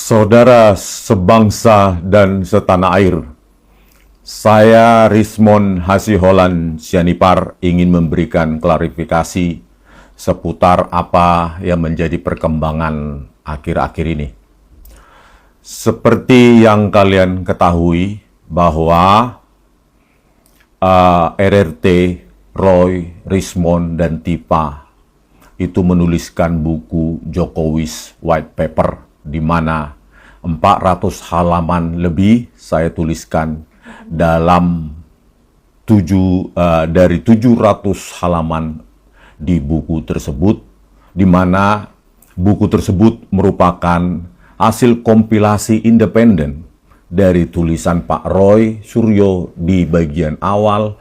Saudara sebangsa dan setanah air, saya Rismon Hasiholan Sianipar ingin memberikan klarifikasi seputar apa yang menjadi perkembangan akhir-akhir ini. Seperti yang kalian ketahui bahwa RRT, Roy, Rismon, dan Tipa itu menuliskan buku Jokowi's White Paper, di mana 400 halaman lebih saya tuliskan dalam dari 700 halaman di buku tersebut, di mana buku tersebut merupakan hasil kompilasi independen dari tulisan Pak Roy Suryo di bagian awal,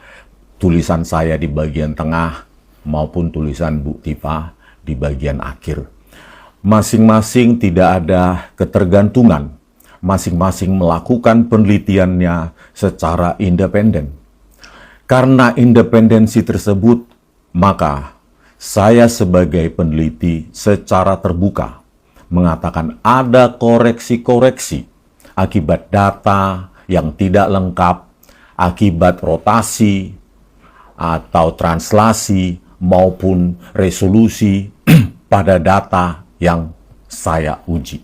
tulisan saya di bagian tengah, maupun tulisan Bu Tipa di bagian akhir. Masing-masing tidak ada ketergantungan, masing-masing melakukan penelitiannya secara independen. Karena independensi tersebut, maka saya sebagai peneliti secara terbuka mengatakan ada koreksi-koreksi akibat data yang tidak lengkap, akibat rotasi atau translasi maupun resolusi pada data yang saya uji.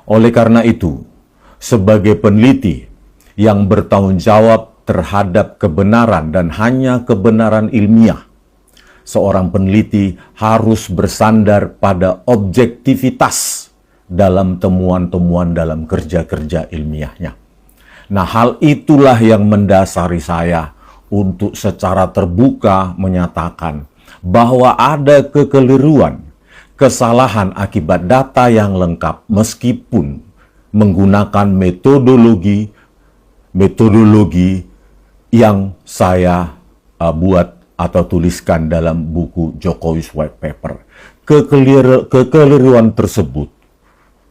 Oleh karena itu, sebagai peneliti yang bertanggung jawab terhadap kebenaran dan hanya kebenaran ilmiah, seorang peneliti harus bersandar pada objektivitas dalam temuan-temuan dalam kerja-kerja ilmiahnya. Nah, hal itulah yang mendasari saya untuk secara terbuka menyatakan bahwa ada kekeliruan, kesalahan akibat data yang lengkap meskipun menggunakan metodologi yang saya buat atau tuliskan dalam buku Jokowi's White Paper. Kekeliruan tersebut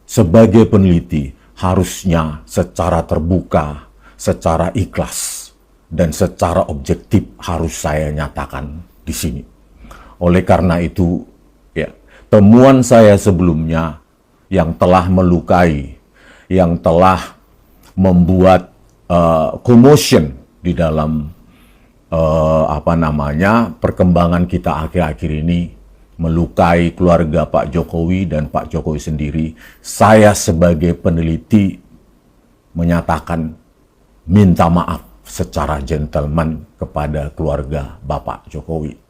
sebagai peneliti harusnya secara terbuka, secara ikhlas, dan secara objektif harus saya nyatakan di sini. Oleh karena itu, temuan saya sebelumnya yang telah melukai, yang telah membuat commotion di dalam perkembangan kita akhir-akhir ini, melukai keluarga Pak Jokowi dan Pak Jokowi sendiri. Saya sebagai peneliti menyatakan minta maaf secara gentleman kepada keluarga Bapak Jokowi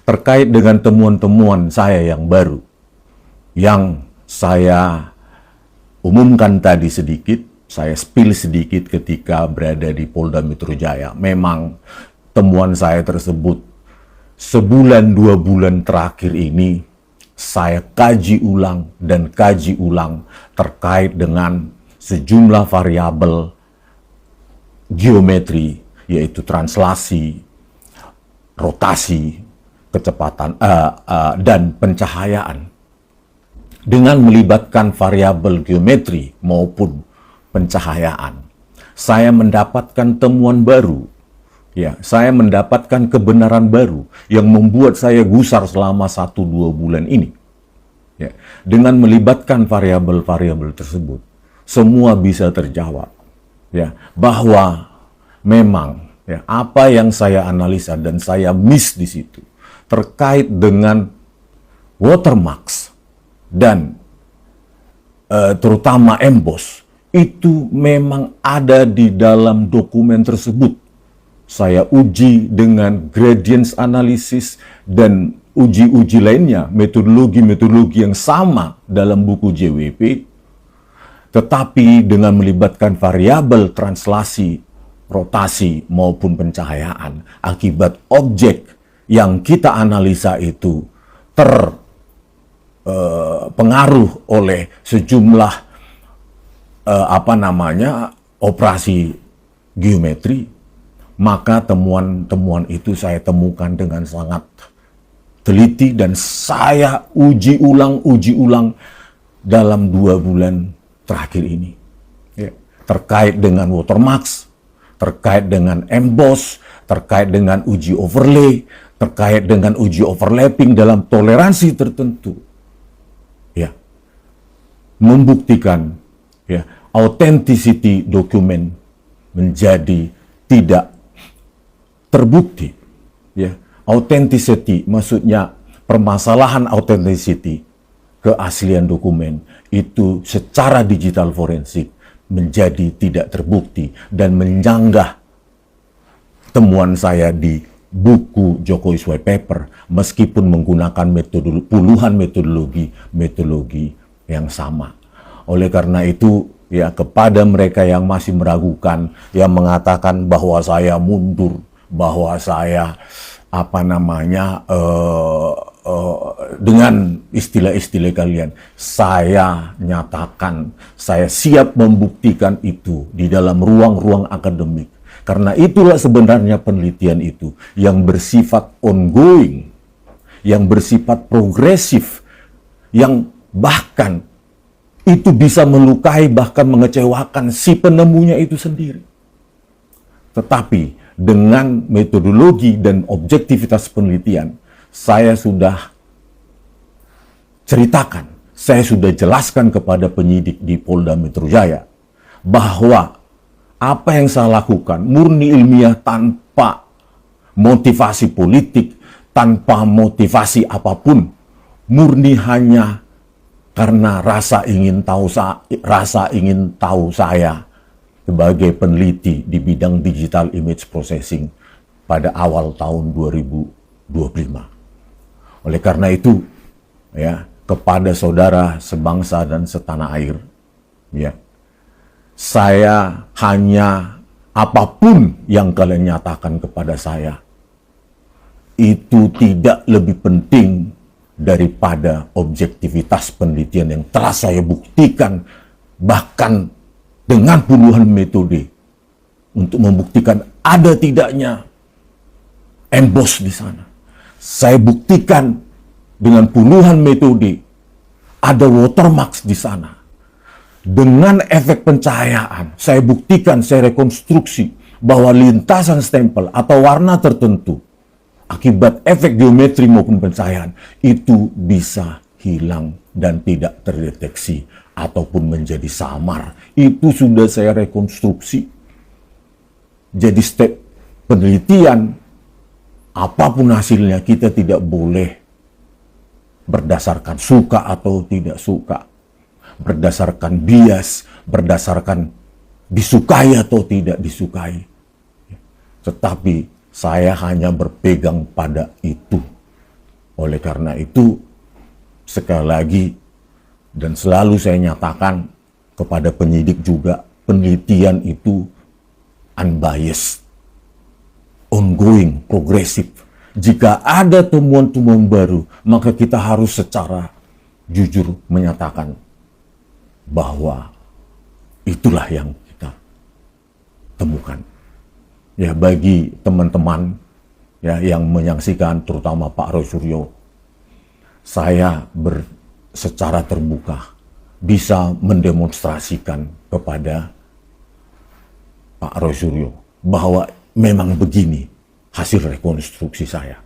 terkait dengan temuan-temuan saya yang baru, yang saya umumkan tadi sedikit, saya spill sedikit ketika berada di Polda Metro Jaya. Memang temuan saya tersebut sebulan 2 bulan terakhir ini saya kaji ulang dan kaji ulang terkait dengan sejumlah variabel geometri, yaitu translasi, rotasi, kecepatan dan pencahayaan, dengan melibatkan variabel geometri maupun pencahayaan. Saya mendapatkan temuan baru, saya mendapatkan kebenaran baru yang membuat saya gusar selama 1-2 bulan ini. Dengan melibatkan variabel-variabel tersebut, semua bisa terjawab. Bahwa memang apa yang saya analisa dan saya miss di situ terkait dengan watermarks dan terutama emboss, itu memang ada di dalam dokumen tersebut. Saya uji dengan gradients analysis dan uji-uji lainnya, metodologi-metodologi yang sama dalam buku JWP, tetapi dengan melibatkan variabel translasi, rotasi maupun pencahayaan, akibat objek yang kita analisa itu terpengaruh oleh sejumlah operasi geometri, maka temuan-temuan itu saya temukan dengan sangat teliti dan saya uji ulang dalam 2 bulan terakhir ini. Terkait dengan watermarks, terkait dengan emboss, terkait dengan uji overlay, terkait dengan uji overlapping dalam toleransi tertentu. Membuktikan ya, authenticity dokumen menjadi tidak terbukti. Ya, authenticity maksudnya permasalahan authenticity, keaslian dokumen itu secara digital forensik menjadi tidak terbukti dan menyanggah temuan saya di buku Jokowi's White Paper meskipun menggunakan puluhan metodologi yang sama. Oleh karena itu, ya, kepada mereka yang masih meragukan, yang mengatakan bahwa saya mundur, bahwa saya dengan istilah-istilah kalian, saya nyatakan, saya siap membuktikan itu di dalam ruang-ruang akademik. Karena itulah sebenarnya penelitian itu yang bersifat ongoing, yang bersifat progresif, yang bahkan itu bisa melukai, bahkan mengecewakan si penemunya itu sendiri. Tetapi dengan metodologi dan objektivitas penelitian, saya sudah ceritakan, saya sudah jelaskan kepada penyidik di Polda Metro Jaya bahwa apa yang saya lakukan murni ilmiah tanpa motivasi politik, tanpa motivasi apapun, murni hanya karena rasa ingin tahu saya sebagai peneliti di bidang digital image processing pada awal tahun 2025. Oleh karena itu, ya, kepada saudara sebangsa dan setanah air, ya, saya hanya apapun yang kalian nyatakan kepada saya itu tidak lebih penting daripada objektivitas penelitian yang telah saya buktikan, bahkan dengan puluhan metode untuk membuktikan ada tidaknya emboss di sana. Saya buktikan dengan puluhan metode ada watermark di sana. Dengan efek pencahayaan, saya buktikan, saya rekonstruksi bahwa lintasan stempel atau warna tertentu akibat efek geometri maupun pencahayaan itu bisa hilang dan tidak terdeteksi ataupun menjadi samar. Itu sudah saya rekonstruksi. Jadi step penelitian, apapun hasilnya, kita tidak boleh berdasarkan suka atau tidak suka, berdasarkan bias, berdasarkan disukai atau tidak disukai. Tetapi saya hanya berpegang pada itu. Oleh karena itu, sekali lagi, dan selalu saya nyatakan kepada penyidik juga, penelitian itu unbiased, ongoing, progresif. Jika ada temuan-temuan baru, maka kita harus secara jujur menyatakan bahwa itulah yang kita temukan. Ya, bagi teman-teman ya yang menyaksikan, terutama Pak Roy Suryo, saya secara terbuka bisa mendemonstrasikan kepada Pak Roy Suryo bahwa memang begini hasil rekonstruksi saya.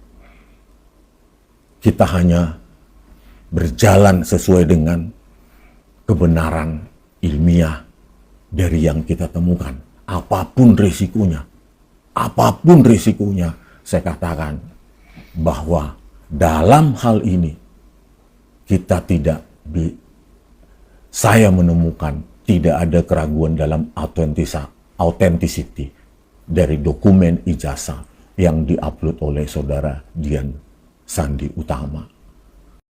Kita hanya berjalan sesuai dengan kebenaran ilmiah dari yang kita temukan. Apapun risikonya, saya katakan bahwa dalam hal ini saya menemukan tidak ada keraguan dalam authenticity dari dokumen ijazah yang diupload oleh saudara Dian Sandi Utama.